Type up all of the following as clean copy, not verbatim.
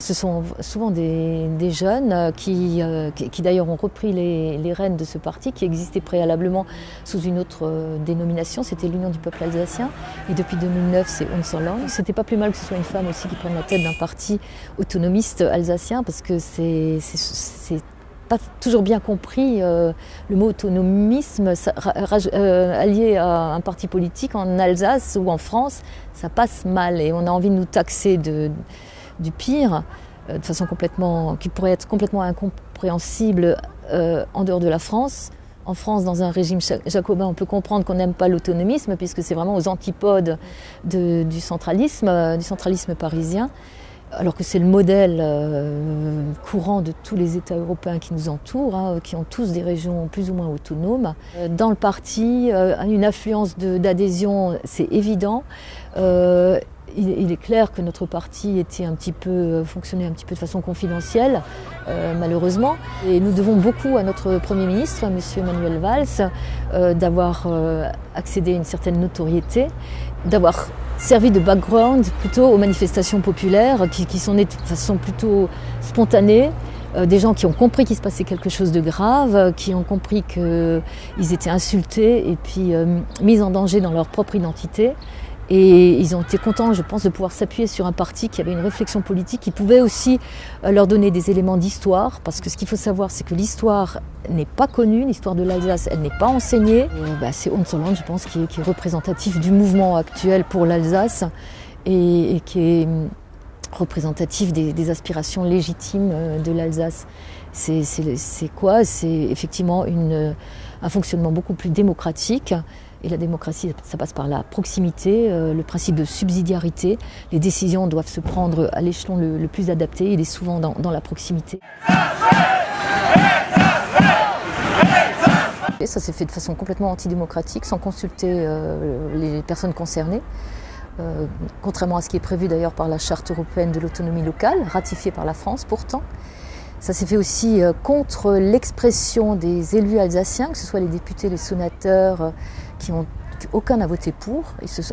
Ce sont souvent des jeunes qui d'ailleurs ont repris les rênes de ce parti qui existait préalablement sous une autre dénomination, c'était l'Union du peuple alsacien. Et depuis 2009, c'est Unserland. C'était pas plus mal que ce soit une femme aussi qui prenne la tête d'un parti autonomiste alsacien parce que c'est pas toujours bien compris le mot autonomisme allié à un parti politique en Alsace ou en France, ça passe mal et on a envie de nous taxer du pire, de façon qui pourrait être complètement incompréhensible en dehors de la France. En France, dans un régime jacobin, on peut comprendre qu'on n'aime pas l'autonomisme puisque c'est vraiment aux antipodes du centralisme parisien, alors que c'est le modèle courant de tous les États européens qui nous entourent, qui ont tous des régions plus ou moins autonomes. Dans le parti, une affluence d'adhésion, c'est évident. Il est clair que notre parti fonctionnait un petit peu de façon confidentielle, malheureusement. Et nous devons beaucoup à notre Premier ministre, M. Manuel Valls, d'avoir accédé à une certaine notoriété, d'avoir servi de background plutôt aux manifestations populaires qui sont nées de façon plutôt spontanée. Des gens qui ont compris qu'il se passait quelque chose de grave, qui ont compris qu'ils étaient insultés et puis mis en danger dans leur propre identité. Et ils ont été contents, je pense, de pouvoir s'appuyer sur un parti qui avait une réflexion politique, qui pouvait aussi leur donner des éléments d'histoire, parce que ce qu'il faut savoir, c'est que l'histoire n'est pas connue, l'histoire de l'Alsace, elle n'est pas enseignée. C'est Unserland, je pense, qui est représentatif du mouvement actuel pour l'Alsace et qui est représentatif des aspirations légitimes de l'Alsace. C'est quoi? C'est effectivement un fonctionnement beaucoup plus démocratique. Et la démocratie, ça passe par la proximité, le principe de subsidiarité. Les décisions doivent se prendre à l'échelon le plus adapté. Il est souvent dans la proximité. Et ça s'est fait de façon complètement antidémocratique, sans consulter les personnes concernées. Contrairement à ce qui est prévu d'ailleurs par la Charte européenne de l'autonomie locale, ratifiée par la France pourtant. Ça s'est fait aussi contre l'expression des élus alsaciens, que ce soit les députés, les sénateurs, aucun n'a voté pour.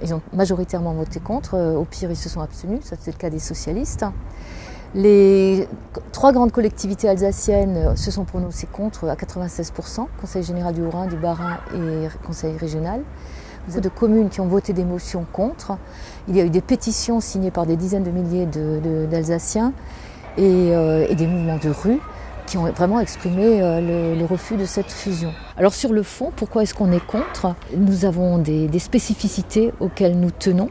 Ils ont majoritairement voté contre. Au pire, ils se sont abstenus. Ça, c'est le cas des socialistes. Les 3 grandes collectivités alsaciennes, ce sont pour nous, c'est contre à 96%. Conseil général du Haut-Rhin, du Bas-Rhin et Conseil régional. Vous avez de communes qui ont voté des motions contre. Il y a eu des pétitions signées par des dizaines de milliers d'Alsaciens et des mouvements de rue qui ont vraiment exprimé le refus de cette fusion. Alors sur le fond, pourquoi est-ce qu'on est contre? Nous avons des spécificités auxquelles nous tenons,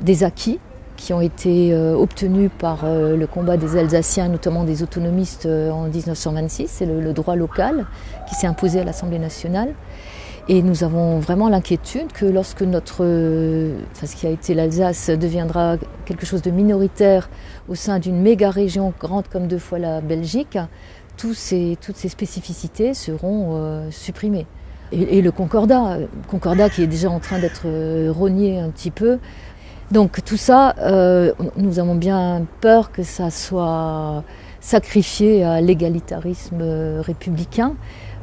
des acquis qui ont été obtenus par le combat des Alsaciens, notamment des autonomistes en 1926, c'est le droit local qui s'est imposé à l'Assemblée nationale. Et nous avons vraiment l'inquiétude que lorsque ce qui a été l'Alsace deviendra quelque chose de minoritaire au sein d'une méga région grande comme 2 fois la Belgique, toutes ces spécificités seront supprimées. Et le concordat qui est déjà en train d'être rogné un petit peu. Donc tout ça, nous avons bien peur que ça soit sacrifié à l'égalitarisme républicain.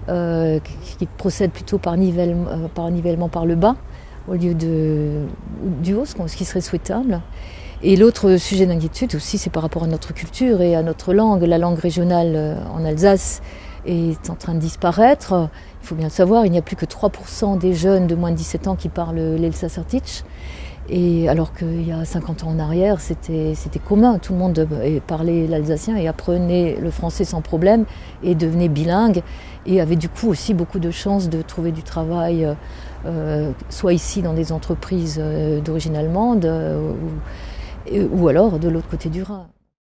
Qui procède plutôt par nivellement par le bas au lieu du haut, ce qui serait souhaitable. Et l'autre sujet d'inquiétude aussi, c'est par rapport à notre culture et à notre langue. La langue régionale en Alsace est en train de disparaître. Il faut bien le savoir, il n'y a plus que 3% des jeunes de moins de 17 ans qui parlent l'Elsasserdeutsch. Et alors qu'il y a 50 ans en arrière, c'était commun. Tout le monde parlait l'alsacien et apprenait le français sans problème et devenait bilingue et avait du coup aussi beaucoup de chances de trouver du travail, soit ici dans des entreprises d'origine allemande ou alors de l'autre côté du Rhin.